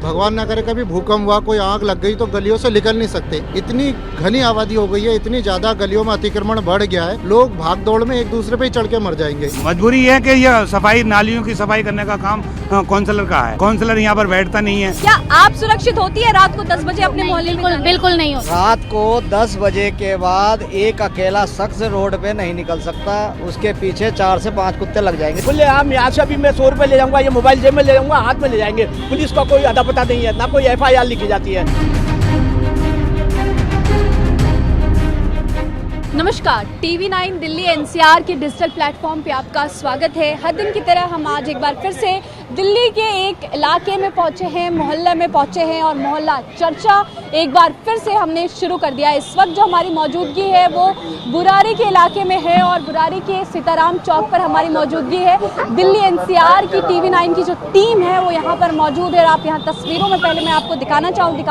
भगवान ना करे कभी भूकंप हुआ, कोई आग लग गई तो गलियों से निकल नहीं सकते। इतनी घनी आबादी हो गई है, इतनी ज्यादा गलियों में अतिक्रमण बढ़ गया है, लोग भाग दौड़ में एक दूसरे पे ही चढ़ के मर जाएंगे। मजबूरी है कि यह सफाई, नालियों की सफाई करने का काम काउंसलर का है। काउंसलर यहाँ पर बैठता नहीं है। क्या आप सुरक्षित होती है रात को 10 बजे अपने मोहल्ले में? बिल्कुल नहीं होता। रात को 10 बजे के बाद एक अकेला शख्स रोड पे नहीं निकल सकता, उसके पीछे 4 से 5 कुत्ते लग जाएंगे। बोले हम यहाँ से अभी मैं 100 रुपए ले जाऊंगा, ये मोबाइल जेब में ले जाऊंगा, हाथ में ले जाएंगे। पुलिस का कोई अता पता नहीं है, ना कोई FIR लिखी जाती है। नमस्कार, TV9 दिल्ली NCR के डिजिटल प्लेटफॉर्म पे आपका स्वागत है। हर दिन की तरह हम आज एक बार फिर से दिल्ली के एक इलाके में पहुंचे हैं, मोहल्ले में पहुंचे हैं और मोहल्ला चर्चा एक बार फिर से हमने शुरू कर दिया। इस वक्त जो हमारी मौजूदगी है वो बुरारी के इलाके में है और बुरारी के सीताराम चौक पर हमारी मौजूदगी है। दिल्ली NCR की TV9 की जो टीम है वो यहाँ पर मौजूद है और आप यहाँ तस्वीरों में पहले मैं आपको दिखाना चाहूँगी।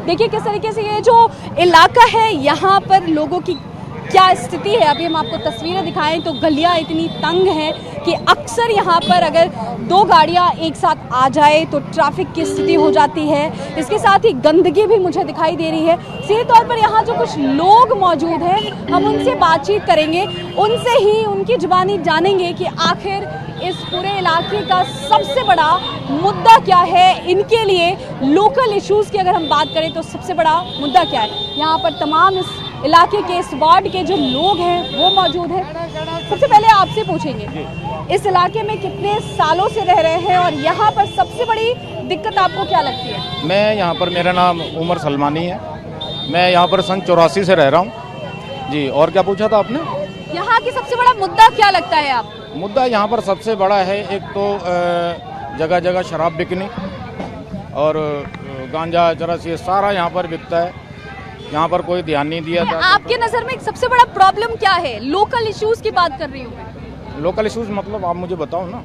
देखिए किस तरीके से ये जो इलाका है यहाँ पर लोगों की क्या स्थिति है। अभी हम आपको तस्वीरें दिखाएं तो गलियां इतनी तंग हैं कि अक्सर यहाँ पर अगर 2 गाड़ियाँ एक साथ आ जाए तो ट्रैफिक की स्थिति हो जाती है। इसके साथ ही गंदगी भी मुझे दिखाई दे रही है। सीधे तौर पर यहाँ जो कुछ लोग मौजूद हैं हम उनसे बातचीत करेंगे, उनसे ही उनकी जुबानी जानेंगे कि आखिर इस पूरे इलाके का सबसे बड़ा मुद्दा क्या है। इनके लिए लोकल इश्यूज़ की अगर हम बात करें तो सबसे बड़ा मुद्दा क्या है। यहाँ पर तमाम इस इलाके के, इस वार्ड के जो लोग हैं वो मौजूद हैं। सबसे पहले आपसे पूछेंगे, इस इलाके में कितने सालों से रह रहे हैं और यहाँ पर सबसे बड़ी दिक्कत आपको क्या लगती है? मैं यहाँ पर, मेरा नाम उमर सलमानी है, मैं यहाँ पर सन 84 से रह रहा हूँ जी। और क्या पूछा था आपने? यहाँ की सबसे बड़ा मुद्दा क्या लगता है आपको? मुद्दा यहाँ पर सबसे बड़ा है, एक तो जगह जगह शराब बिकनी और गांजा चरस, ये सारा यहाँ पर बिकता है। यहाँ पर कोई ध्यान नहीं दिया जाता। आपके नज़र में सबसे बड़ा प्रॉब्लम क्या है? लोकल इश्यूज की बात कर रही हूँ मैं। लोकल इश्यूज मतलब आप मुझे बताओ ना।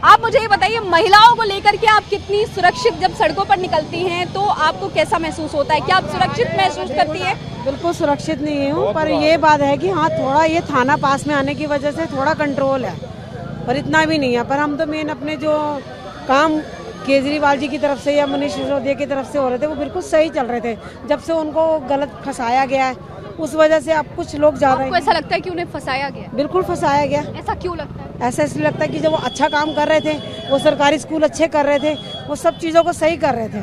आप मुझे ये बताइए, महिलाओं को लेकर के आप कितनी सुरक्षित जब सड़कों पर निकलती हैं तो आपको कैसा महसूस होता है? क्या आप सुरक्षित महसूस करती है? बिल्कुल सुरक्षित नहीं हूँ, पर ये बात है कि हाँ थोड़ा ये थाना पास में आने की वजह से थोड़ा कंट्रोल है, पर इतना भी नहीं है। पर हम तो मेन अपने जो काम केजरीवाल जी की तरफ से या मनीष सिसोदिया की तरफ से हो रहे थे वो बिल्कुल सही चल रहे थे। जब से उनको गलत फंसाया गया है उस वजह से अब कुछ लोग ज्यादा। आपको ऐसा लगता है कि उन्हें फंसाया गया? बिल्कुल फंसाया गया। ऐसा क्यों लगता है? ऐसा इसलिए लगता है कि जब वो अच्छा काम कर रहे थे, वो सरकारी स्कूल अच्छे कर रहे थे, वो सब चीज़ों को सही कर रहे थे,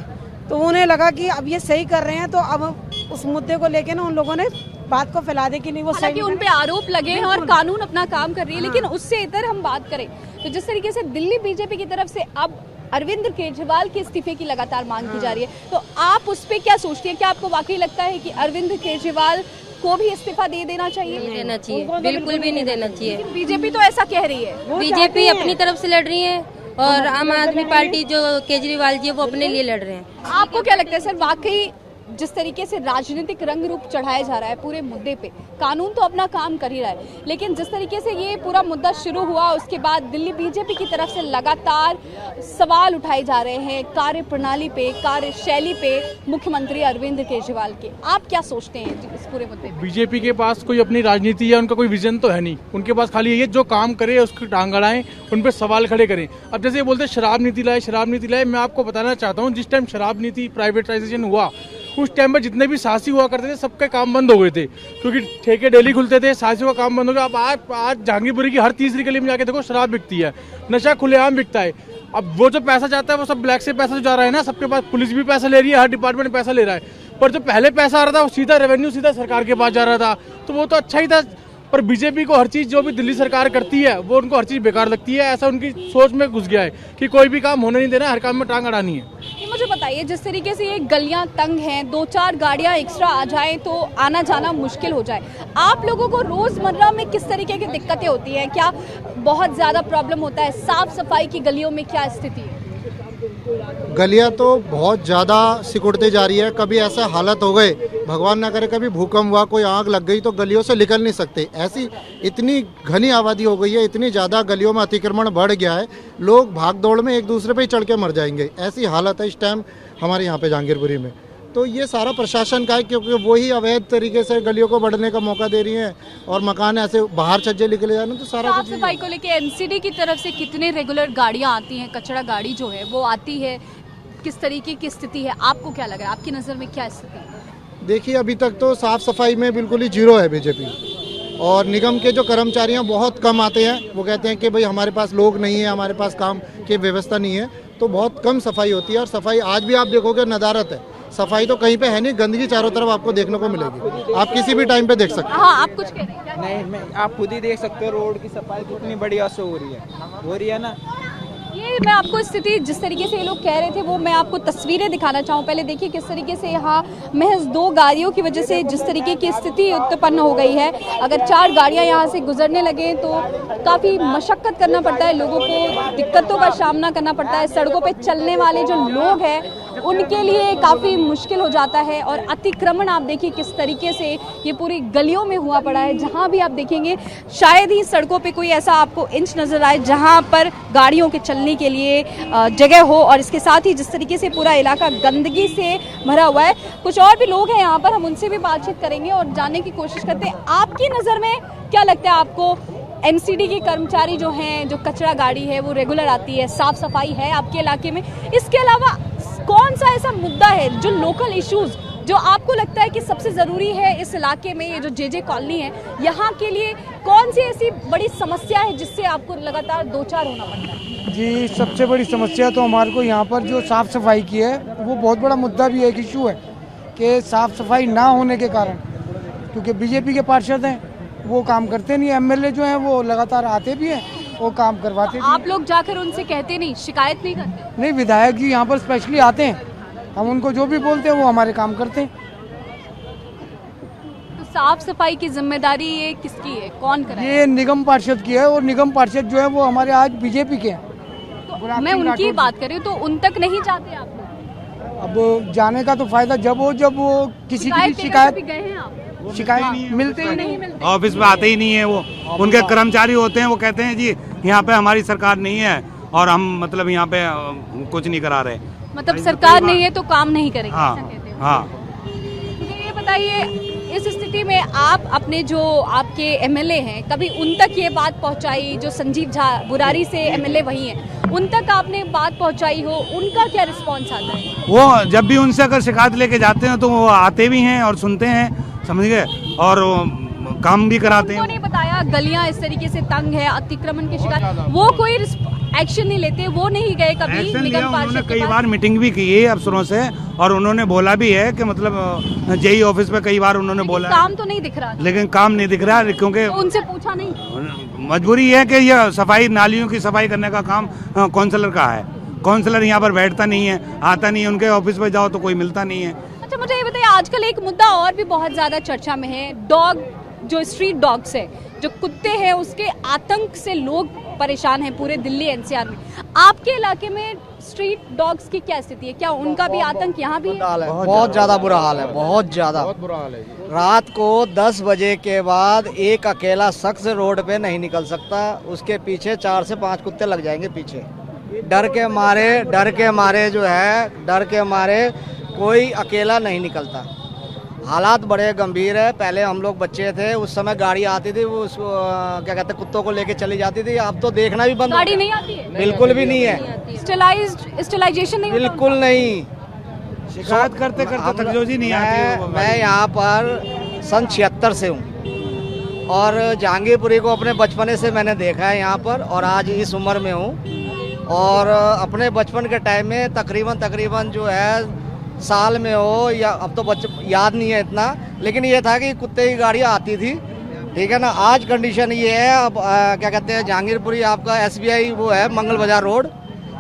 तो उन्हें लगा कि अब ये सही कर रहे हैं तो अब उस मुद्दे को लेके ना उन लोगों ने बात को फैला दे कि नहीं वो सही। हालांकि उन पे आरोप लगे हैं और कानून अपना काम कर रही है, लेकिन उससे इधर हम बात करें तो जिस तरीके से दिल्ली बीजेपी की तरफ से अब अरविंद केजरीवाल के इस्तीफे की लगातार मांग की जा रही है, तो आप उस पर क्या सोचती हैं? क्या आपको वाकई लगता है कि अरविंद केजरीवाल को भी इस्तीफा दे देना चाहिए? नहीं देना चाहिए, बिल्कुल भी नहीं देना चाहिए। बीजेपी तो ऐसा कह रही है। बीजेपी अपनी तरफ से लड़ रही है और आम आदमी पार्टी जो केजरीवाल जी है वो अपने लिए लड़ रहे हैं। आपको क्या लगता है सर, वाकई जिस तरीके से राजनीतिक रंग रूप चढ़ाया जा रहा है पूरे मुद्दे पे, कानून तो अपना काम कर ही रहा है, लेकिन जिस तरीके से ये पूरा मुद्दा शुरू हुआ उसके बाद दिल्ली बीजेपी की तरफ से लगातार सवाल उठाए जा रहे हैं कार्य प्रणाली पे, कार्यशैली पे मुख्यमंत्री अरविंद केजरीवाल के। आप क्या सोचते हैं इस पूरे मुद्दे पे? बीजेपी के पास कोई अपनी राजनीति या उनका कोई विजन तो है नहीं। उनके पास खाली ये जो काम करे उसकी टांग अड़ाएं, उन पर सवाल खड़े करें। अब जैसे ये बोलते शराब नीति लाए, शराब नीति लाए, मैं आपको बताना चाहता हूँ जिस टाइम शराब नीति प्राइवेटाइजेशन हुआ उस टाइम पर जितने भी साहसी हुआ करते थे सबके काम बंद हो गए थे, क्योंकि ठेके डेली खुलते थे, साहसियों का काम बंद हो गया। अब आज जहांगीरपुरी की हर तीसरी गली में जाके देखो शराब बिकती है, नशा खुलेआम बिकता है। अब वो जो पैसा जाता है वो सब ब्लैक से पैसा जो जा रहा है ना, सबके पास पुलिस भी पैसा ले रही है, हर डिपार्टमेंट पैसा ले रहा है, पर जो पहले पैसा आ रहा था वो सीधा रेवेन्यू सीधा सरकार के पास जा रहा था, तो वो तो अच्छा ही था। पर बीजेपी को हर चीज़ जो भी दिल्ली सरकार करती है वो उनको हर चीज़ बेकार लगती है, ऐसा उनकी सोच में घुस गया है कि कोई भी काम होने नहीं देना, हर काम में टांग अड़ानी है। ये मुझे बताइए, जिस तरीके से ये गलियां तंग हैं, 2-4 गाड़ियां एक्स्ट्रा आ जाएं तो आना जाना मुश्किल हो जाए, आप लोगों को रोज़मर्रा में किस तरीके की दिक्कतें होती हैं? क्या बहुत ज़्यादा प्रॉब्लम होता है? साफ सफाई की गलियों में क्या स्थिति है? गलियां तो बहुत ज़्यादा सिकुड़ते जा रही है। कभी ऐसा हालत हो गए, भगवान ना करे कभी भूकंप हुआ, कोई आग लग गई तो गलियों से निकल नहीं सकते। ऐसी इतनी घनी आबादी हो गई है, इतनी ज़्यादा गलियों में अतिक्रमण बढ़ गया है, लोग भाग दौड़ में एक दूसरे पे ही चढ़ के मर जाएंगे। ऐसी हालत है इस टाइम हमारे यहाँ पे जहांगीरपुरी में। तो ये सारा प्रशासन का है, क्योंकि वही अवैध तरीके से गलियों को बढ़ने का मौका दे रही हैं और मकान ऐसे बाहर छज्जे निकले जा रहे हैं, तो सारा साफ सफाई को लेके एनसीडी की तरफ से कितने रेगुलर गाड़ियां आती हैं? कचरा गाड़ी जो है वो आती है, किस तरीके की स्थिति है, आपको क्या लग रहा है, आपकी नज़र में क्या स्थिति है? देखिए अभी तक तो साफ सफाई में बिल्कुल ही जीरो है बीजेपी, और निगम के जो कर्मचारी हैं बहुत कम आते हैं। वो कहते हैं कि भाई हमारे पास लोग नहीं है, हमारे पास काम की व्यवस्था नहीं है, तो बहुत कम सफाई होती है। और सफाई आज भी आप देखोगे नदारत है, सफाई तो कहीं पे है नहीं, गंदगी चारों तरफ आपको देखने को मिलेगी, आप किसी भी टाइम पे देख सकते हैं। हाँ, आप कुछ कह रहे हैं क्या? नहीं, आप खुद ही देख सकते हो रोड की सफाई कितनी बढ़िया से हो रही है ना। ये मैं आपको स्थिति जिस तरीके से ये लोग कह रहे थे वो मैं आपको तस्वीरें दिखाना चाहूँ। पहले देखिए किस तरीके से यहाँ महज 2 गाड़ियों की वजह से जिस तरीके की स्थिति उत्पन्न हो गई है। अगर 4 गाड़ियाँ यहाँ से गुजरने लगे तो काफ़ी मशक्कत करना पड़ता है, लोगों को दिक्कतों का सामना करना पड़ता है। सड़कों पे चलने वाले जो लोग हैं उनके लिए काफ़ी मुश्किल हो जाता है। और अतिक्रमण आप देखिए किस तरीके से ये पूरी गलियों में हुआ पड़ा है। जहाँ भी आप देखेंगे शायद ही सड़कों पे कोई ऐसा आपको इंच नज़र आए जहाँ पर गाड़ियों के चलने के लिए जगह हो। और इसके साथ ही जिस तरीके से पूरा इलाका गंदगी से भरा हुआ है। कुछ और भी लोग हैं यहाँ पर, हम उनसे भी बातचीत करेंगे और जानने की कोशिश करते हैं आपकी नज़र में क्या लगता है आपको। एमसीडी के कर्मचारी जो हैं, जो कचरा गाड़ी है वो रेगुलर आती है, साफ सफाई है आपके इलाके में, इसके अलावा कौन सा ऐसा मुद्दा है जो लोकल इश्यूज जो आपको लगता है कि सबसे ज़रूरी है इस इलाके में, ये जो जे कॉलोनी है यहाँ के लिए कौन सी ऐसी बड़ी समस्या है जिससे आपको लगातार 2-4 होना पड़ता है? जी, सबसे बड़ी समस्या तो हमारे को यहाँ पर जो साफ़ सफाई की है वो बहुत बड़ा मुद्दा भी है, एक इशू है कि साफ़ सफाई ना होने के कारण, क्योंकि बीजेपी के पार्षद हैं वो काम करते नहीं, एमएलए जो हैं वो लगातार आते भी हैं, वो काम करवाते भी। आप लोग जाकर उनसे कहते नहीं, शिकायत नहीं करते? नहीं, विधायक जी यहाँ पर स्पेशली आते हैं, हम उनको जो भी बोलते हैं वो हमारे काम करते हैं। तो साफ सफाई की जिम्मेदारी ये किसकी है, कौन कराए? ये निगम पार्षद की है, और निगम पार्षद जो है वो हमारे आज बीजेपी के हैं। तो मैं उनकी बात कर रही हूँ, तो उन तक नहीं जाते आप लोग? अब जाने का तो फायदा जब वो किसी की शिकायत मिलते ही नहीं, ऑफिस में आते ही नहीं है वो, उनके कर्मचारी होते हैं, वो कहते हैं जी यहाँ पे हमारी सरकार नहीं है और हम मतलब यहाँ पे कुछ नहीं करा रहे। मतलब सरकार नहीं है तो काम नहीं करेंगे, हाँ, ऐसा कहते हैं। हाँ। मुझे ये बताइए, इस स्थिति में आप अपने जो आपके एमएलए हैं कभी उन तक ये बात पहुंचाई, जो संजीव झा बुरारी से एमएलए वही हैं, उन तक आपने बात पहुंचाई हो, उनका क्या रिस्पांस आता है? वो जब भी उनसे अगर शिकायत लेके जाते हैं तो वो आते भी हैं और सुनते हैं, समझ गए, और काम भी कराते हैं। उन्होंने बताया गलियां इस तरीके से तंग है, अतिक्रमण की शिकायत, वो कोई एक्शन नहीं लेते, वो नहीं गए कभी निगम पार्षद के पास? कई बार मीटिंग भी की है अफसरों से, और उन्होंने बोला भी है कि मतलब जेई ऑफिस में कई बार उन्होंने बोला, काम तो नहीं दिख रहा, लेकिन काम नहीं दिख रहा, क्योंकि तो उनसे पूछा नहीं? मजबूरी है कि यह सफाई, नालियों की सफाई करने का काम काउंसलर का है। काउंसलर यहाँ पर बैठता नहीं है, आता नहीं है, उनके ऑफिस में जाओ तो कोई मिलता नहीं है। अच्छा, मुझे ये बताइए, आजकल एक मुद्दा और भी बहुत ज्यादा चर्चा में है, डॉग, जो स्ट्रीट डॉग्स है, जो कुत्ते हैं, उसके आतंक से लोग परेशान हैं पूरे दिल्ली एनसीआर में। आपके इलाके में स्ट्रीट डॉग्स की क्या स्थिति है, क्या उनका भी आतंक यहाँ भी है? बहुत ज्यादा बुरा हाल है, बहुत ज्यादा बुरा हाल है। रात को 10 बजे के बाद एक अकेला शख्स रोड पे नहीं निकल सकता, उसके पीछे 4 से 5 कुत्ते लग जाएंगे पीछे। डर के मारे जो है, डर के मारे कोई अकेला नहीं निकलता। हालात बड़े गंभीर है। पहले हम लोग बच्चे थे, उस समय गाड़ी आती थी, वो उसको क्या कहते हैं, कुत्तों को लेके चली जाती थी। अब तो देखना भी बंद, गाड़ी नहीं आती है, बिल्कुल भी नहीं है, स्टेलाइजेशन नहीं, बिल्कुल नहीं। शिकायत करते करते तकजोजी नहीं आती है। मैं यहाँ पर सन 76 से हूँ, और जहांगीरपुरी को अपने बचपने से मैंने देखा है यहाँ पर, और आज इस उम्र में हूँ। और अपने बचपन के टाइम में तकरीबन जो है साल में हो या, अब तो याद नहीं है इतना, लेकिन ये था कि कुत्ते की गाड़ियाँ आती थी, ठीक है ना। आज कंडीशन ये है, अब क्या कहते हैं, जहांगीरपुरी आपका SBI वो है, मंगल बाजार रोड,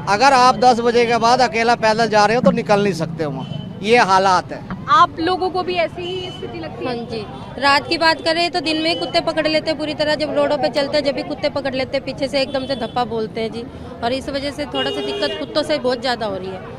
अगर आप 10 बजे के बाद अकेला पैदल जा रहे हो तो निकल नहीं सकते वहाँ, ये हालात है। आप लोगों को भी ऐसी ही स्थिति लगती है? हाँ जी, रात की बात करें तो दिन में कुत्ते पकड़ लेते पूरी तरह, जब रोडों पे चलते हैं जब भी कुत्ते पकड़ लेते हैं, पीछे से एकदम से धप्पा बोलते हैं जी, और इस वजह से थोड़ा सा दिक्कत कुत्तों से बहुत ज्यादा हो रही है।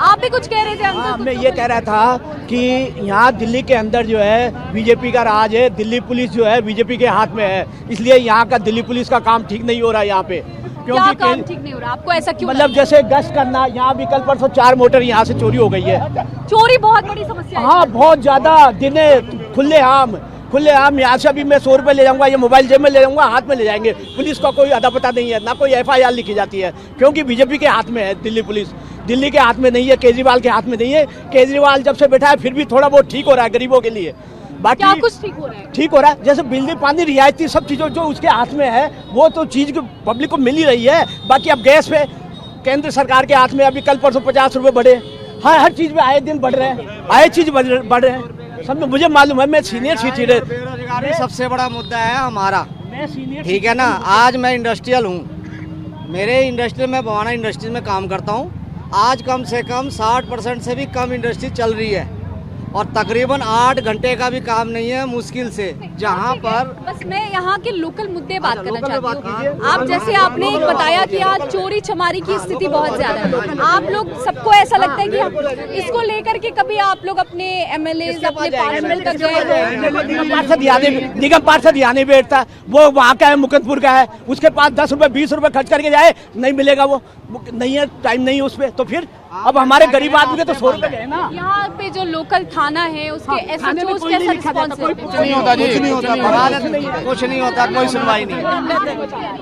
आप भी कुछ कह रहे थे अंकल? हाँ, मैं ये कह रहा था कि यहाँ दिल्ली के अंदर जो है बीजेपी का राज है, दिल्ली पुलिस जो है बीजेपी के हाथ में है, इसलिए यहाँ का दिल्ली पुलिस का काम ठीक नहीं हो रहा है यहाँ पे। क्या काम ठीक नहीं हो रहा, आपको ऐसा क्यों? मतलब जैसे गश्त करना, यहाँ भी कल परसों 4 मोटर यहाँ से चोरी हो गई है। चोरी बहुत बड़ी समस्या है। हाँ, बहुत ज्यादा, दिने खुले आम यहाँ से भी मैं 100 रुपये ले जाऊंगा, ये मोबाइल जेब में ले जाऊंगा, हाथ में ले जाएंगे, पुलिस का कोई अता पता नहीं है, ना कोई FIR लिखी जाती है, क्योंकि बीजेपी के हाथ में है दिल्ली पुलिस। दिल्ली के हाथ में नहीं है, केजरीवाल के हाथ में नहीं है। केजरीवाल जब से बैठा है फिर भी थोड़ा बहुत ठीक हो रहा है गरीबों के लिए। बाकी क्या कुछ ठीक हो रहा है? ठीक हो रहा है, जैसे बिजली पानी रियायती सब चीज़ों जो उसके हाथ में है वो तो चीज़ पब्लिक को मिल ही रही है। बाकी अब गैस पे केंद्र सरकार के हाथ में, अभी कल परसों 50 रुपये बढ़े, हर चीज़ में आए दिन बढ़ रहे हैं, आए चीज़ बढ़ रहे हैं। सब में मुझे मालूम है, मैं सीनियर सिटीजन। बेरोजगारी सबसे बड़ा मुद्दा है हमारा, ठीक है ना। आज मैं इंडस्ट्रियल हूँ, मेरे इंडस्ट्री में बवाना इंडस्ट्री में काम करता हूँ। आज कम से कम 60% से भी कम इंडस्ट्री चल रही है और तकरीबन 8 घंटे का भी काम नहीं है मुश्किल से, जहाँ पर बस मैं यहाँ के लोकल मुद्दे बात करना चाहती हूँ। आप जैसे आपने एक बताया कि यहाँ चोरी चमारी की स्थिति बहुत ज्यादा है, आप लोग सबको ऐसा लगता है कि इसको लेकर के कभी आप लोग अपने एमएलए अपने पार्षद तक गए? निगम पार्षद यहाँ नहीं बैठता, वो वहाँ का है, मुकंदपुर का है, उसके पास 10 रुपए 20 रुपए खर्च करके जाए, नहीं मिलेगा, वो नहीं है, टाइम नहीं है उस पर। तो फिर अब हमारे गरीब आदमी के तो 100 रुपए गए ना। यहाँ पे जो लोकल थाना है उसके एसएचओ कैसा रिस्पॉन्स है? कुछ नहीं होता, कोई सुनवाई नहीं।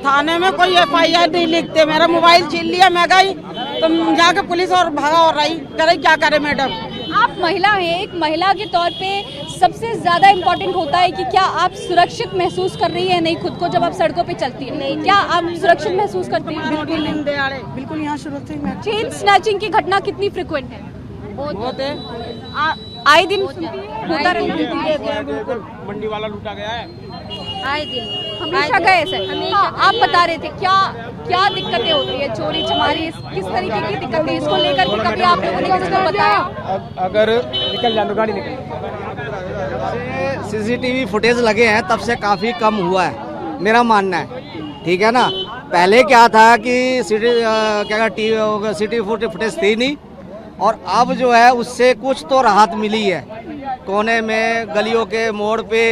थाने में कोई FIR नहीं लिखते, मेरा मोबाइल छीन लिया, मैं गई तो जाके पुलिस और भागा और रही, करे क्या करे मैडम। आप महिला हैं, एक महिला के तौर पे सबसे ज्यादा इम्पोर्टेंट होता है कि क्या आप सुरक्षित महसूस कर रही है नहीं खुद को जब आप सड़कों पे चलती है? नहीं, क्या आप सुरक्षित महसूस करती हैं? बिल्कुल यहाँ सुरक्षित। चेन स्नैचिंग की घटना कितनी फ्रिक्वेंट है? बहुत है, आए दिन होता रहता है। मंडी वाला लूटा गया है आए दिन, हमेशा का ऐसा है। हाँ, आप बता रहे थे क्या दिक्कतें होती है, चोरी चमारी किस तरीके की दिक्कतें, इसको लेकर के कभी आप लोगों ने किसी को बताया? अगर निकल जाए तो गाड़ी निकल। CCTV फुटेज लगे हैं तब से काफ़ी कम हुआ है, मेरा मानना है, ठीक है ना। पहले क्या था कि सिटी फुटेज थी नहीं, और अब जो है उससे कुछ तो राहत मिली है। कोने में गलियों के मोड़ पे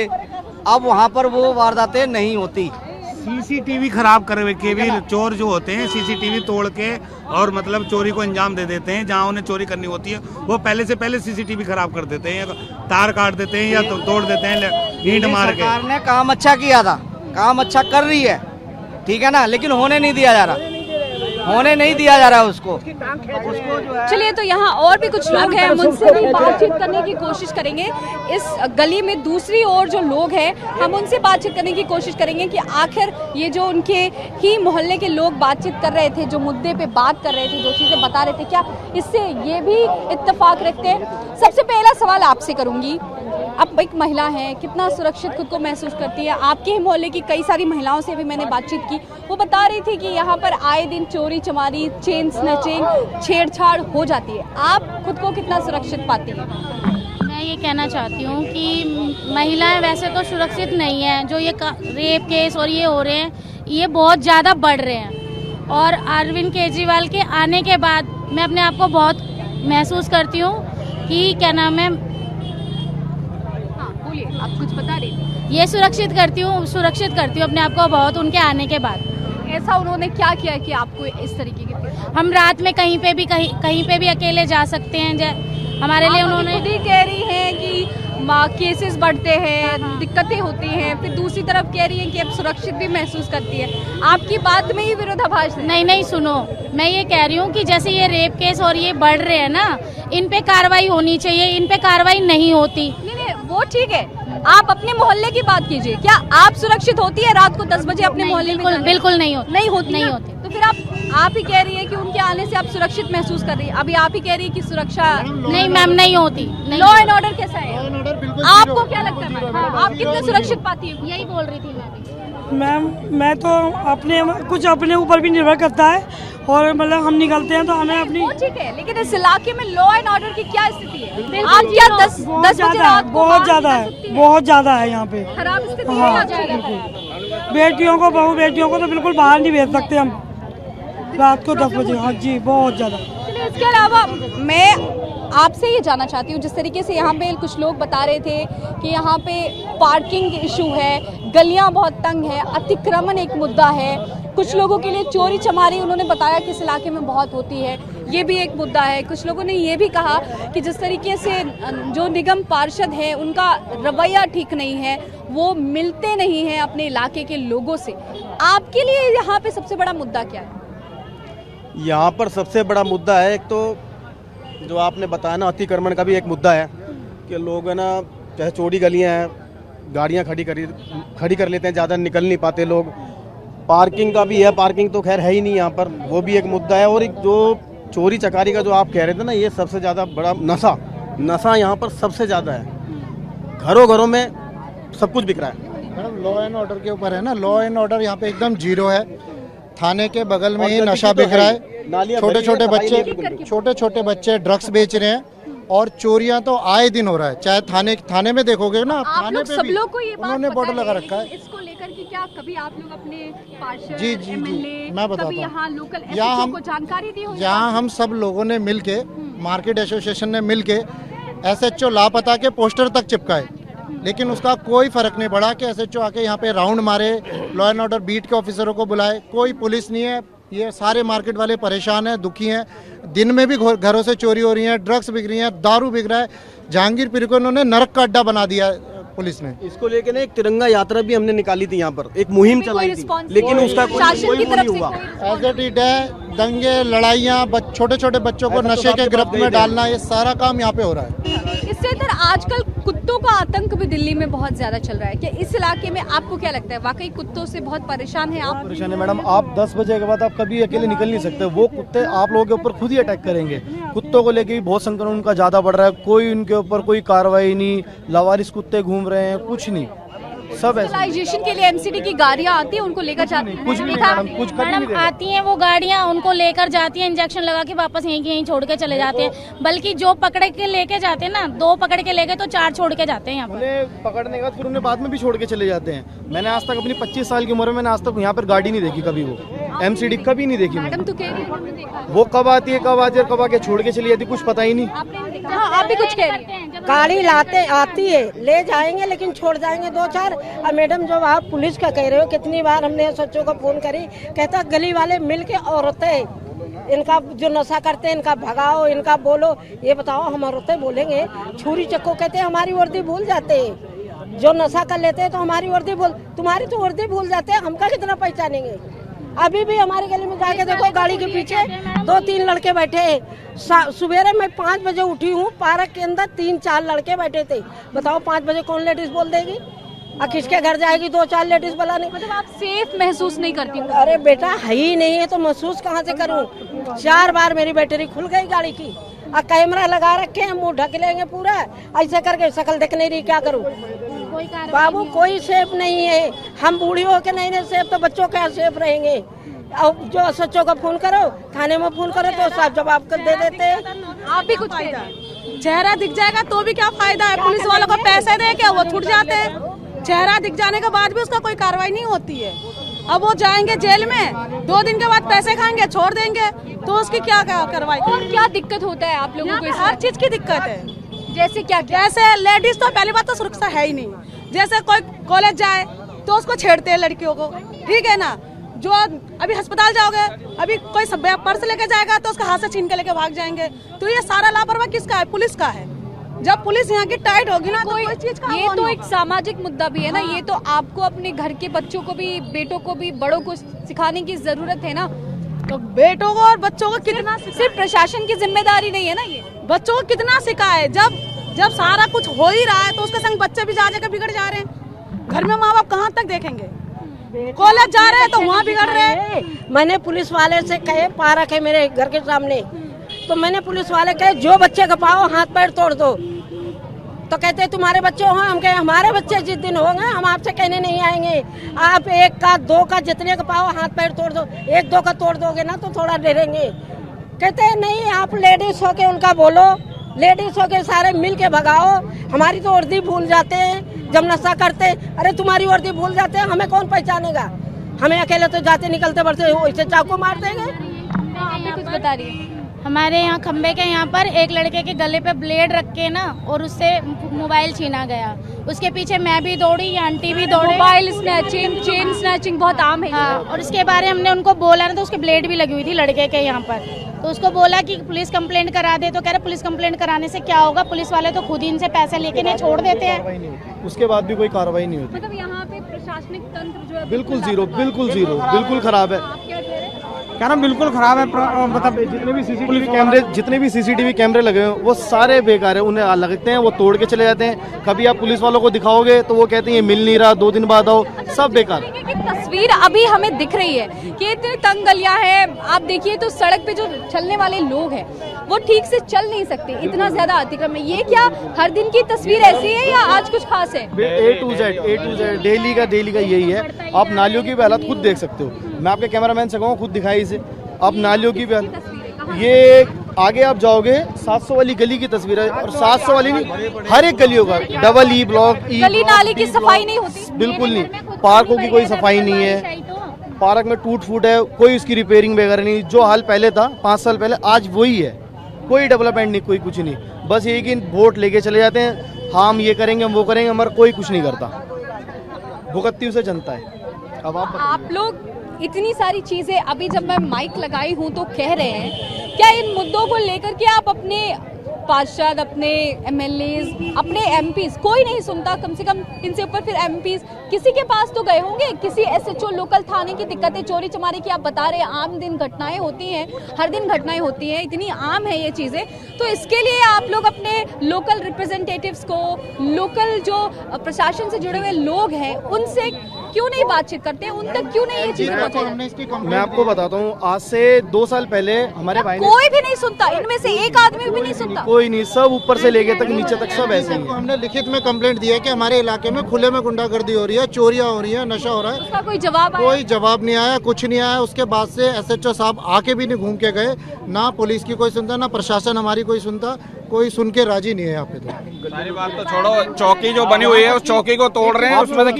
अब वहाँ पर वो वारदातें नहीं होती। CCTV खराब करे हुए के भी चोर जो होते हैं CCTV तोड़ के और मतलब चोरी को अंजाम दे देते हैं। जहाँ उन्हें चोरी करनी होती है वो पहले से पहले CCTV खराब कर देते हैं, या तार काट देते हैं, या तोड़ देते हैं ईंट मार के। सरकार ने काम अच्छा किया था, काम अच्छा कर रही है, ठीक है ना, लेकिन होने नहीं दिया जा रहा, होने नहीं दिया जा रहा है उसको जो है। चलिए, तो यहाँ और भी कुछ लोग हैं, हम उनसे भी बातचीत करने की कोशिश करेंगे। इस गली में दूसरी ओर जो लोग हैं, हम उनसे बातचीत करने की कोशिश करेंगे कि आखिर ये जो उनके ही मोहल्ले के लोग बातचीत कर रहे थे, जो मुद्दे पे बात कर रहे थे, जो चीज़ें बता रहे थे, क्या इससे ये भी इत्तेफाक रखते हैं? सबसे पहला सवाल आपसे करूँगी, आप एक महिला हैं, कितना सुरक्षित खुद को महसूस करती है? आपके ही मोहल्ले की कई सारी महिलाओं से भी मैंने बातचीत की, वो बता रही थी कि यहाँ पर आए दिन चोरी चमारी, चेन स्नैचिंग, छेड़छाड़ हो जाती है। आप खुद को कितना सुरक्षित पाती हैं? मैं ये कहना चाहती हूँ कि महिलाएं वैसे तो सुरक्षित नहीं हैं। जो ये रेप केस और ये हो रहे हैं, ये बहुत ज़्यादा बढ़ रहे हैं। और अरविंद केजरीवाल के आने के बाद मैं अपने आप को बहुत महसूस करती हूँ कि क्या नाम है, आप कुछ बता रही थी? ये सुरक्षित करती हूँ अपने आप को बहुत उनके आने के बाद। ऐसा उन्होंने क्या किया कि आपको इस तरीके के? हम रात में कहीं पे भी अकेले जा सकते हैं। हमारे लिए उन्होंने खुद ही कह रही हैं कि केसेस बढ़ते हैं, दिक्कतें होती हैं, फिर दूसरी तरफ कह रही हैं कि अब सुरक्षित भी महसूस करती है। आपकी बात में ही विरोधाभास है। नहीं, सुनो, मैं ये कह रही हूँ कि जैसे ये रेप केस और ये बढ़ रहे हैं ना, इन पे कार्रवाई होनी चाहिए, इन पे कार्रवाई नहीं होती। नहीं, वो ठीक है, आप अपने मोहल्ले की बात कीजिए। क्या आप सुरक्षित होती है रात को 10 बजे अपने मोहल्ले में? बिल्कुल नहीं होती। नहीं होती। तो फिर आप ही कह रही है कि उनके आने से आप सुरक्षित महसूस कर रही है। अभी आप ही कह रही है कि सुरक्षा नहीं मैम, नहीं होती। लॉ एंड ऑर्डर कैसा है? आपको क्या लगता है? आप कितने सुरक्षित पाती है? यही बोल रही थी मैम। मैं तो अपने ऊपर भी निर्भर करता है, और मतलब हम निकलते हैं तो हमें अपनी ठीक है, लेकिन इस इलाके में लॉ एंड ऑर्डर की क्या स्थिति है? आप क्या 10 बजे रात को बहुत ज्यादा है यहाँ पे खराब स्थिति? हाँ, बेटियों को तो बिल्कुल बाहर नहीं भेज सकते हम रात को 10 बजे। हाँ जी, बहुत ज्यादा। इसके अलावा मैं आपसे ये जानना चाहती हूँ, जिस तरीके से यहाँ पे कुछ लोग बता रहे थे कि यहाँ पे पार्किंग इशू है, गलियाँ बहुत तंग है, अतिक्रमण एक मुद्दा है, कुछ लोगों के लिए चोरी चमारी उन्होंने बताया कि इस इलाके में बहुत होती है, ये भी एक मुद्दा है। कुछ लोगों ने ये भी कहा कि जिस तरीके से जो निगम पार्षद हैं उनका रवैया ठीक नहीं है, वो मिलते नहीं हैं अपने इलाके के लोगों से। आपके लिए यहाँ पे सबसे बड़ा मुद्दा क्या है? यहाँ पर सबसे बड़ा मुद्दा है, एक तो जो आपने बताया ना, अतिक्रमण का भी एक मुद्दा है कि लोग है ना, चाहे चौड़ी गलियाँ हैं, गाड़ियाँ खड़ी कर लेते हैं, ज़्यादा निकल नहीं पाते लोग। पार्किंग का भी है, पार्किंग तो खैर है ही नहीं यहाँ पर, वो भी एक मुद्दा है। और एक जो चोरी चकारी का जो आप कह रहे थे ना, ये सबसे ज़्यादा बड़ा नशा यहाँ पर सबसे ज़्यादा है। घरों में सब कुछ बिक रहा है। मैडम लॉ एंड ऑर्डर के ऊपर है ना, लॉ एंड ऑर्डर यहाँ पे एकदम जीरो है। थाने के बगल में ही नशा बिक रहा है, छोटे छोटे बच्चे ड्रग्स बेच रहे हैं और चोरियां तो आए दिन हो रहा है। चाहे थाने में देखोगे ना, आप थाने लोग पे सब भी लोग को ये बात उन्होंने पता बॉर्डर लगा है, रखा है। लेकिन इसको लेकर के क्या कभी आप लोग अपने पार्षद, जी, एमएलए, मैं बताता कभी हूँ। यहाँ लोकल यहाँ एसएचओ हम- को जानकारी दी हो? यहाँ हम सब लोगों ने मिलके, मार्केट एसोसिएशन ने मिलके एसएचओ लापता के पोस्टर तक चिपकाए, लेकिन उसका कोई फर्क नहीं पड़ा कि एसएचओ आके यहाँ पे राउंड मारे, लॉ एंड ऑर्डर बीट के ऑफिसरों को बुलाए, कोई पुलिस नहीं है। ये सारे मार्केट वाले परेशान हैं, दुखी हैं। दिन में भी घरों से चोरी हो रही है, ड्रग्स बिक रही है, दारू बिक रहा है। जहांगीरपुर को इन्होंने नरक का अड्डा बना दिया है पुलिस ने। इसको लेके ना एक तिरंगा यात्रा भी हमने निकाली थी, यहाँ पर एक मुहिम चलाई थी, लेकिन उसका शासन की कोई तरफ नहीं से हुआ। कोई एज इट है, दंगे लड़ाइयाँ, छोटे छोटे बच्चों को नशे के गिरफ्त में डालना, ये सारा काम यहाँ पे हो रहा है। इससे इधर आजकल कुत्तों का आतंक भी दिल्ली में बहुत ज्यादा चल रहा है। कि इस इलाके में आपको क्या लगता है, वाकई कुत्तों से बहुत परेशान है आप? परेशान है मैडम, आप 10 बजे के बाद आप कभी अकेले निकल नहीं सकते। वो कुत्ते आप लोगों के ऊपर खुद ही अटैक करेंगे। कुत्तों को लेके भी बहुत संक्रमण उनका ज्यादा बढ़ रहा है, कोई उनके ऊपर कोई कार्रवाई नहीं, लावारिस कुत्ते घूम रहे हैं, कुछ नहीं, सब ऐसे। सोशलाइजेशन के लिए एमसीडी की गाड़ियां आती है, उनको लेकर जाती हैं? कुछ नहीं देखा? मैडम, कुछ कर नहीं मैडम रहे। आती हैं वो गाड़ियाँ, उनको लेकर जाती हैं, इंजेक्शन लगा के वापस यहीं के यहीं छोड़ के चले जाते हैं। बल्कि जो पकड़ के लेके जाते हैं ना, 2 पकड़ के लेके तो 4 छोड़ के जाते हैं यहाँ पर। उन्हें पकड़ने के बाद फिर उन्हें बाद में भी छोड़ के चले जाते हैं। मैंने आज तक अपनी 25 साल की उम्र में मैंने आज तक यहाँ पर गाड़ी नहीं देखी कभी, वो एमसीडी कभी नहीं देखी। मैडम तो कह रही है हमने देखा है। वो कब आती है कब आके छोड़ के चली जाती, कुछ पता ही नहीं। आपने भी देखा? हाँ, आप भी कुछ कह रही हैं। गाड़ी आती है, ले जाएंगे लेकिन छोड़ जाएंगे 2-4। और मैडम जो आप पुलिस का कह रहे हो, कितनी बार हमने सच्चों को फोन करी, कहता गली वाले मिल के औरतें इनका जो नशा करते हैं इनका भगाओ, इनका बोलो। ये बताओ, हम औरतें बोलेंगे? छुरी चक्को कहते हैं हमारी वर्दी भूल जाते हैं। जो नशा कर लेते हैं तो हमारी वर्दी तुम्हारी तो वर्दी भूल जाते हैं, हमका कितना पहचानेंगे? अभी भी हमारी गली में जाके देखो, गाड़ी के पीछे 2-3 लड़के बैठे हैं। सुबह मैं 5 बजे उठी हूँ, पार्क के अंदर 3-4 लड़के बैठे थे। बताओ 5 बजे कौन लेडीज बोल देगी? और किसके घर जाएगी 2-4 लेडीज बुलाने? मतलब आप सेफ महसूस नहीं करती? अरे बेटा है ही नहीं है तो महसूस कहाँ से करूँ? 4 बार मेरी बैटरी खुल गई गाड़ी की, और कैमरा लगा रखे हैं, मुंह ढक लेंगे पूरा, ऐसे करके शक्ल दिख नहीं रही, क्या करूँ? बाबू कोई सेफ नहीं है। हम बूढ़ी हो के नहीं सेफ तो बच्चों क्या सेफ रहेंगे? अब जो सच्चों का फोन करो, थाने में फोन करो तो सब जवाब कर दे देते हैं। आप भी कुछ कह रही हैं? चेहरा दिख जाएगा तो भी क्या फायदा है? पुलिस वालों को पैसे दे के वो छूट जाते हैं। चेहरा दिख जाने के बाद भी उसका कोई कार्रवाई नहीं होती है। अब वो जाएंगे जेल में, 2 दिन के बाद पैसे खाएंगे, छोड़ देंगे, तो उसकी क्या कार्रवाई? और क्या दिक्कत होता है आप लोगों को? हर चीज की दिक्कत है। जैसे क्या? जैसे लेडीज तो पहली बात तो सुरक्षा है ही नहीं। जैसे कोई कॉलेज जाए तो उसको छेड़ते हैं लड़कियों को, ठीक है ना? जो अभी अस्पताल जाओगे, अभी कोई सब पर्स लेके जाएगा तो उसका हाथ से छीन के लेके भाग जाएंगे। तो ये सारा लापरवाही किसका है? पुलिस का है। जब पुलिस यहाँ की टाइट होगी ना, तो कोई चीज का ये तो एक सामाजिक मुद्दा भी है ना। ये तो आपको अपने घर के बच्चों को भी, बेटों को भी, बड़ों को सिखाने की जरूरत है ना। तो बेटों को और बच्चों को कितना, सिर्फ प्रशासन की जिम्मेदारी नहीं है ना ये। बच्चों को कितना सिखाए? जब सारा कुछ हो ही रहा है तो उसके संग बच्चे भी जा जाकर बिगड़ जा रहे हैं। घर में माँ बाप कहाँ तक देखेंगे? कॉलेज जा रहे हैं तो वहाँ बिगड़ रहे हैं। मैंने पुलिस वाले से कहे, पार्क है मेरे घर के सामने, तो मैंने पुलिस वाले कहे जो बच्चे का पाओ हाथ पैर तोड़ दो। तो कहते तुम्हारे बच्चे हो? हम कहे हमारे बच्चे जिस दिन होंगे हम आपसे कहने नहीं आएंगे। आप 1 का 2 का जितने का पाओ हाथ पैर तोड़ दो। 1-2 का तोड़ दोगे ना तो थोड़ा डरेंगे। कहते हैं नहीं, आप लेडीज हो के उनका बोलो, लेडीज हो के सारे मिल के भगाओ। हमारी तो वर्दी भूल जाते हैं जब नशा करते। अरे तुम्हारी वर्दी भूल जाते हैं, हमें कौन पहचानेगा? हमें अकेले तो जाते निकलते बढ़ते वैसे चाकू मार देंगे। आप भी कुछ बता रही है? हमारे यहाँ खम्बे के यहाँ पर एक लड़के के गले पे ब्लेड रख के ना, और उससे मोबाइल छीना गया। उसके पीछे मैं भी दौड़ी, आंटी भी दौड़े। मोबाइल स्नैचिंग, चेन स्नैचिंग बहुत आम है। हाँ, और उसके बारे हमने उनको बोला ना, तो उसके ब्लेड भी लगी हुई थी लड़के के यहाँ पर। तो उसको बोला कि पुलिस कंप्लेंट करा दे, तो कह रहे पुलिस कंप्लेंट कराने से क्या होगा? पुलिस वाले तो खुद ही इनसे पैसे लेके नहीं छोड़ देते हैं। उसके बाद भी कोई कार्रवाई नहीं होती। मतलब यहाँ पे प्रशासनिक तंत्र जो है बिल्कुल जीरो, बिल्कुल जीरो, बिल्कुल खराब है। कह रहा बिल्कुल खराब है। मतलब जितने भी सीसीटीवी कैमरे लगे हैं वो सारे बेकार है, उन्हें लगते हैं वो तोड़ के चले जाते हैं। कभी आप पुलिस वालों को दिखाओगे तो वो कहते हैं ये मिल नहीं रहा, 2 दिन बाद आओ, सब बेकार। तस्वीर अभी हमें दिख रही है कि इतनी तंग गलियां हैं। आप देखिए तो सड़क पे जो चलने वाले लोग हैं वो ठीक से चल नहीं सकते, इतना ज्यादा अतिक्रमण है। ये क्या हर दिन की तस्वीर ऐसी है या आज कुछ खास है? A to Z डेली का यही है। आप नालियों की भी हालत खुद देख सकते हो। मैं आपके कैमरामैन से कहूँ खुद दिखाई इसे। आप नालियों की भी ये आगे आप जाओगे 700 वाली गली की तस्वीर है, और 700 वाली नहीं, हर एक गली होगा, डबल ई ब्लॉक, गली नाली की सफाई नहीं होती, बिल्कुल नहीं। पार्कों की कोई सफाई नहीं है, पार्क में टूट फूट है, कोई उसकी रिपेयरिंग वगैरह नहीं। जो हाल पहले था 5 साल पहले, आज वही है। कोई डेवलपमेंट नहीं, कोई कुछ नहीं। बस ये कि वोट लेके चले जाते हैं, हम ये करेंगे, हम वो करेंगे, मगर कोई कुछ नहीं करता। भुगतती उसे जनता है। अब आप लोग इतनी सारी चीजें, अभी जब मैं माइक लगाई हूँ तो कह रहे हैं, क्या इन मुद्दों को लेकर के आप अपने पार्षद, अपने एमएलए, अपने एमपीज, कोई नहीं सुनता? कम से कम इनसे ऊपर फिर एमपीज किसी के पास तो गए होंगे, किसी एसएचओ लोकल थाने की दिक्कतें, चोरी चमारी की आप बता रहे हैं, आम दिन घटनाएं होती हैं, हर दिन घटनाएं होती हैं, इतनी आम है ये चीजें। तो इसके लिए आप लोग अपने लोकल रिप्रेजेंटेटिव्स को, लोकल जो प्रशासन से जुड़े हुए लोग हैं, उनसे क्यों नहीं बातचीत करते, उन तक क्यों नहीं ये चीजें पहुंचाते? मैं आपको बताता हूँ, आज से 2 साल पहले हमारे भाई ने, कोई भी नहीं सुनता, इनमें से एक आदमी भी नहीं सुनता, कोई नहीं, सब ऊपर से लेके तक नीचे तक सब ऐसे ही है। हमने लिखित में कंप्लेंट दी है कि हमारे इलाके में खुले में गुंडागर्दी हो रही है, चोरियां हो रही है, नशा हो रहा है। उसका कोई जवाब आया? कोई जवाब नहीं आया, कुछ नहीं आया। उसके बाद से एसएचओ साहब आके भी नहीं घूम के गए, ना पुलिस की कोई सुनता, ना प्रशासन हमारी कोई सुनता, कोई सुन के राजी नहीं है यहाँ पे। तो सारी बात तो छोड़ो, चौकी जो बनी हुई है उस चौकी को तोड़ रहे हैं, उसमें से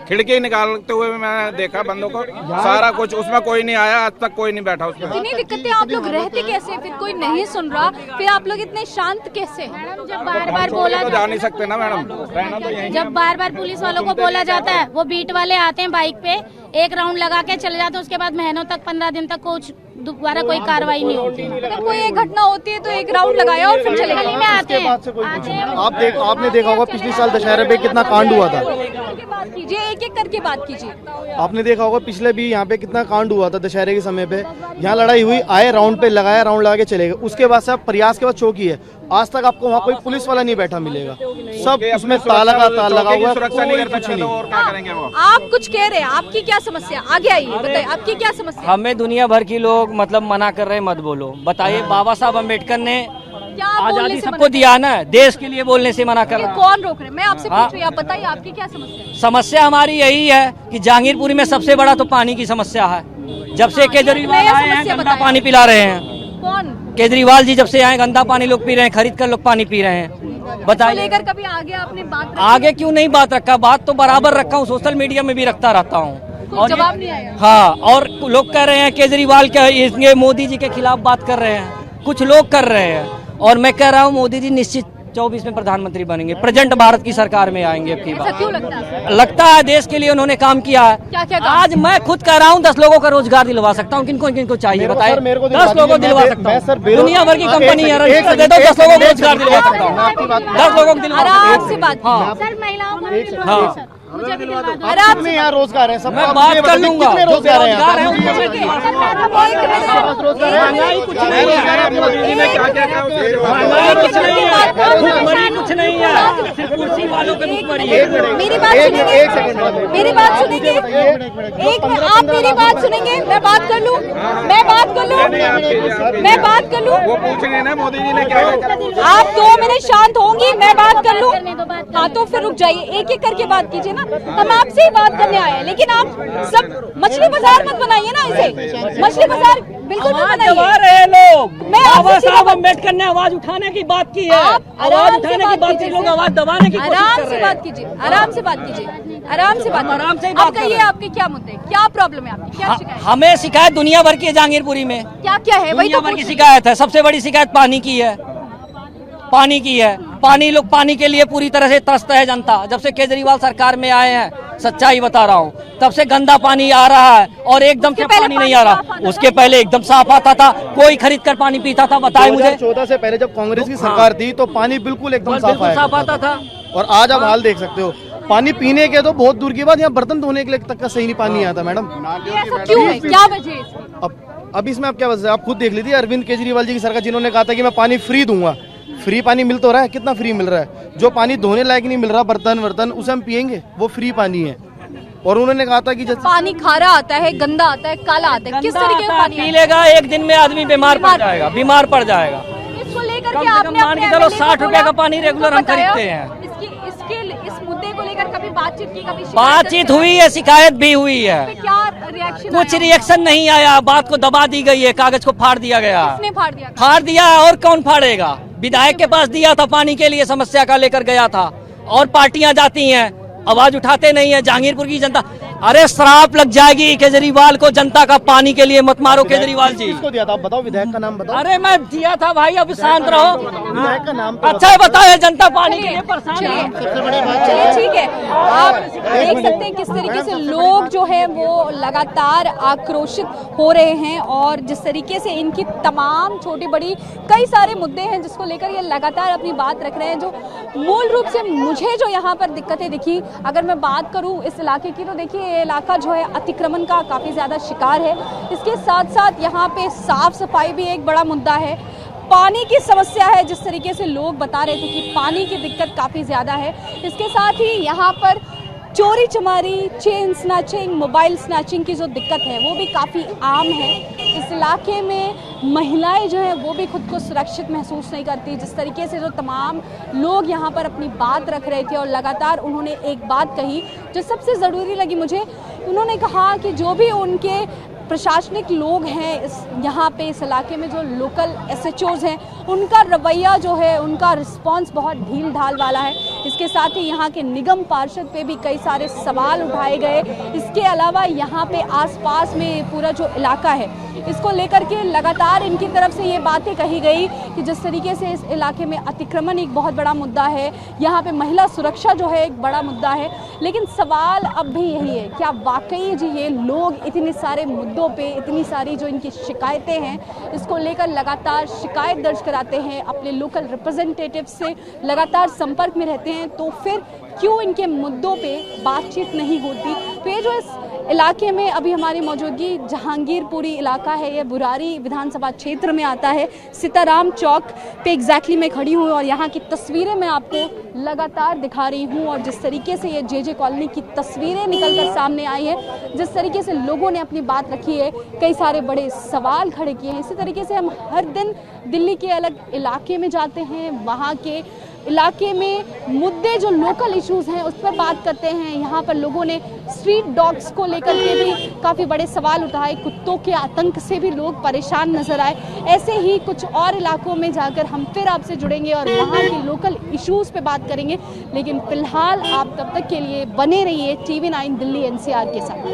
खिड़की निकालते हुए मैं देखा बंदों को, सारा कुछ, उसमें कोई नहीं आया, आज तक कोई नहीं बैठा उसमें। इतनी दिक्कतें, आप लोग रहते कैसे? फिर कोई नहीं सुन रहा, फिर आप लोग इतने शांत कैसे? जब बार बार बोला तो जा नहीं सकते ना मैडम, रहना तो यहीं। जब बार बार पुलिस वालों को बोला जाता है, वो बीट वाले आते हैं बाइक पे, एक राउंड लगा के चले जाते हैं, उसके बाद महीनों तक, 15 दिन तक कुछ दोबारा कोई कार्रवाई नहीं होती। अगर कोई एक घटना होती है तो एक राउंड लगाया और फिर चले गली में आते हैं। आपने देखा होगा पिछले साल दशहरे पे कितना कांड हुआ था। बात कीजिए, एक एक करके बात कीजिए। आपने देखा होगा पिछले भी यहाँ पे कितना कांड हुआ था दशहरे के समय पे। यहाँ लड़ाई हुई, आए राउंड पे लगाया, राउंड लगा के चले गए। उसके बाद से आप प्रयास के बाद चौकी है, आज तक आपको वहाँ कोई पुलिस वाला नहीं बैठा मिलेगा, सब उसमें ताला लगा हुआ है, सुरक्षा नहीं कर सकते तो और क्या करेंगे वो? आप कुछ कह रहे हैं, आपकी क्या समस्या? आगे आइए, बताइए आपकी क्या समस्या? हमें दुनिया भर की लोग मतलब मना कर रहे हैं, मत बोलो। बताइए, बाबा साहब अम्बेडकर ने आजादी सबको दिया ना, देश के लिए बोलने से मना कर रहे हैं। कौन रोक रहे हैं? मैं आपसे पूछ रही हूँ, आप बताइए आपकी क्या समस्या? समस्या हमारी यही है कि जहांगीरपुरी में सबसे बड़ा तो पानी की समस्या है। जब से केजरीवाल आए हैं, गंदा पानी पिला रहे हैं। कौन? केजरीवाल जी जब से आए, गंदा पानी लोग पी रहे हैं, खरीद कर लोग पानी पी रहे हैं। बताइए, लेकर कभी आगे आपने बात रखी? आगे क्यों नहीं बात रखा? बात तो बराबर रखा हूँ, सोशल मीडिया में भी रखता रहता हूँ। और जवाब नहीं आया? हाँ, और लोग कह रहे हैं केजरीवाल के मोदी जी के खिलाफ बात कर रहे हैं, कुछ लोग कर रहे हैं। और मैं कह रहा हूँ मोदी जी निश्चित 24 में प्रधानमंत्री बनेंगे, प्रेजेंट भारत की सरकार में आएंगे अब की बार। क्यों लगता है? लगता है देश के लिए उन्होंने काम किया है। क्या आज मैं खुद कह रहा हूँ 10 लोगों का रोजगार दिलवा सकता हूँ। किनको चाहिए बताइए? 10 लोगों को दिलवा सकता हूँ। दुनिया भर की कंपनी है, रजिस्टर दे दो, 10 लोगों को रोजगार दिलवा सकता हूँ। 10 लोगों को दिलवा सकता हूँ। आराम से बात कीजिए। सर, महिलाओं को भी दिलवा दो सर, मुझे भी दिलवा दो। आराम से यहाँ रोजगार है, सब मैं बात कर लूंगा। रोजगार है, कुछ नहीं है, सिर्फ कुर्सी वालों पे भुखमरी है। मेरी बात सुनेंगे, मेरी बात सुनेंगे, एक आप मेरी बात सुनेंगे, मैं बात कर लूं, मैं बात कर लूं। वो पूछ रहे हैं ना मोदी जी ने क्या किया। आप 2 मिनट शांत होंगी, मैं बात कर लूं। हाँ तो फिर रुक जाइए, एक एक करके बात कीजिए ना, हम आपसे ही बात करने आए हैं। लेकिन आप सब मछली बाजार मत बनाइए ना इसे, मछली बाजार बिल्कुल मत बनाइए। दबा रहे लोग। मैं बाबा साहब अम्बेडकर ने आवाज उठाने की बात की है, आवाज उठाने की बात की, लोग आवाज दबाने की कोशिश कर आराम रहे से हैं। बात कीजिए, आराम से बात कीजिए, आराम से बात, आराम से ही आप बात कर कहिए रहे हैं। आपके क्या मुद्दे, क्या प्रॉब्लम है आपकी, क्या शिकायत? हमें शिकायत दुनिया भर की है जहांगीरपुरी में। क्या क्या है? वही दुनिया तो भर की पूछ- शिकायत है। सबसे बड़ी शिकायत पानी की है, पानी की है। लोग पानी के लिए पूरी तरह से त्रस्त है जनता। जब से केजरीवाल सरकार में आए हैं, सच्चाई बता रहा हूँ, तब से गंदा पानी आ रहा है और एकदम से पानी नहीं आ रहा। उसके पहले एकदम साफ आता था, कोई खरीद कर पानी पीता था। बताए मुझे, 2014 से पहले जब कांग्रेस की सरकार थी तो पानी बिल्कुल एकदम साफ आता था। और आज आप हाल देख सकते हो, पानी पीने के तो बहुत दूर की बात, यहाँ बर्तन धोने के लिए तक का सही नहीं पानी आता मैडम। ऐसा क्यों है? क्या वजह है इसकी? अब इसमें आप क्या बता, आप खुद देख लीजिए अरविंद केजरीवाल जी की सरकार, जिन्होंने कहा था कि मैं पानी फ्री दूंगा, फ्री पानी मिल तो रहा है, कितना फ्री मिल रहा है? जो पानी धोने लायक नहीं मिल रहा, बर्तन उसे हम पियेंगे, वो फ्री पानी है। और उन्होंने कहा था कि जैसे पानी खारा आता है, गंदा आता है, काला आता है, किस तरीके का पानी पी लेगा एक दिन में आदमी बीमार पड़ जाएगा। इसको लेकर के आपने मान के चलो 60 रुपए का पानी रेगुलर हम खरीदते हैं। इस मुद्दे को लेकर कभी बातचीत की, कभी बातचीत हुई है, शिकायत भी हुई है, क्या रिएक्शन? कुछ रिएक्शन नहीं आया, बात को दबा दी गई है, कागज को फाड़ दिया गया। किसने फाड़ दिया? फाड़ दिया, और कौन फाड़ेगा? विधायक के पास दिया था, पानी के लिए समस्या का लेकर गया था, और पार्टियां जाती हैं, आवाज उठाते नहीं है। जहांगीरपुर की जनता, अरे श्राप लग जाएगी केजरीवाल को, जनता का पानी के लिए मत मारो केजरीवाल जी। किसको दिया था आप बताओ, विधायक का नाम बताओ। अरे मैं दिया था भाई, अब शांत रहो। विधायक का नाम अच्छा है, बताए जनता पानी के लिए परेशान है। चलिए ठीक है, आप देख सकते हैं किस तरीके से लोग जो है वो लगातार आक्रोशित हो रहे हैं, और जिस तरीके से इनकी तमाम छोटी बड़ी कई सारे मुद्दे हैं जिसको लेकर ये लगातार अपनी बात रख रहे हैं। जो मूल रूप से मुझे जो यहाँ पर दिक्कतें दिखी, अगर मैं बात करूँ इस इलाके की, तो देखिए ये इलाका जो है अतिक्रमण का काफ़ी ज़्यादा शिकार है। इसके साथ साथ यहाँ पे साफ सफाई भी एक बड़ा मुद्दा है, पानी की समस्या है, जिस तरीके से लोग बता रहे थे कि पानी की दिक्कत काफ़ी ज़्यादा है। इसके साथ ही यहाँ पर चोरी चमारी, चेन स्नैचिंग, मोबाइल स्नैचिंग की जो दिक्कत है वो भी काफ़ी आम है। इस इलाके में महिलाएं जो हैं वो भी खुद को सुरक्षित महसूस नहीं करती। जिस तरीके से जो तमाम लोग यहाँ पर अपनी बात रख रहे थे, और लगातार उन्होंने एक बात कही जो सबसे ज़रूरी लगी मुझे, उन्होंने कहा कि जो भी उनके प्रशासनिक लोग हैं यहाँ पे इस इलाके में, जो लोकल SHOs हैं, उनका रवैया जो है, उनका रिस्पांस बहुत ढील ढाल वाला है। इसके साथ ही यहाँ के निगम पार्षद पे भी कई सारे सवाल उठाए गए। इसके अलावा यहाँ पे आसपास में पूरा जो इलाका है, इसको लेकर के लगातार इनकी तरफ से ये बातें कही गई कि जिस तरीके से इस इलाके में अतिक्रमण एक बहुत बड़ा मुद्दा है, यहाँ पे महिला सुरक्षा जो है एक बड़ा मुद्दा है। लेकिन सवाल अब भी यही है, क्या वाकई जी ये लोग इतने सारे मुद्दों पे, इतनी सारी जो इनकी शिकायतें हैं, इसको लेकर लगातार शिकायत दर्ज कराते हैं, अपने लोकल रिप्रेजेंटेटिव से लगातार संपर्क में रहते हैं, तो फिर क्यों इनके मुद्दों पे बातचीत नहीं होती? तो ये जो इस इलाके में अभी हमारी मौजूदगी जहांगीरपुरी इलाका है, ये बुरारी विधानसभा क्षेत्र में आता है। सीताराम चौक पे एग्जैक्टली मैं खड़ी हूँ, और यहाँ की तस्वीरें मैं आपको लगातार दिखा रही हूँ। और जिस तरीके से ये JJ कॉलोनी की तस्वीरें निकलकर सामने आई है, जिस तरीके से लोगों ने अपनी बात रखी है, कई सारे बड़े सवाल खड़े किए हैं। इसी तरीके से हम हर दिन दिल्ली के अलग इलाके में जाते हैं, वहाँ के इलाके में मुद्दे जो लोकल इश्यूज हैं उस पर बात करते हैं। यहाँ पर लोगों ने स्ट्रीट डॉग्स को लेकर के भी काफ़ी बड़े सवाल उठाए, कुत्तों के आतंक से भी लोग परेशान नजर आए। ऐसे ही कुछ और इलाकों में जाकर हम फिर आपसे जुड़ेंगे और वहाँ के लोकल इश्यूज पे बात करेंगे। लेकिन फिलहाल आप तब तक के लिए बने रहिए TV9 दिल्ली NCR के साथ।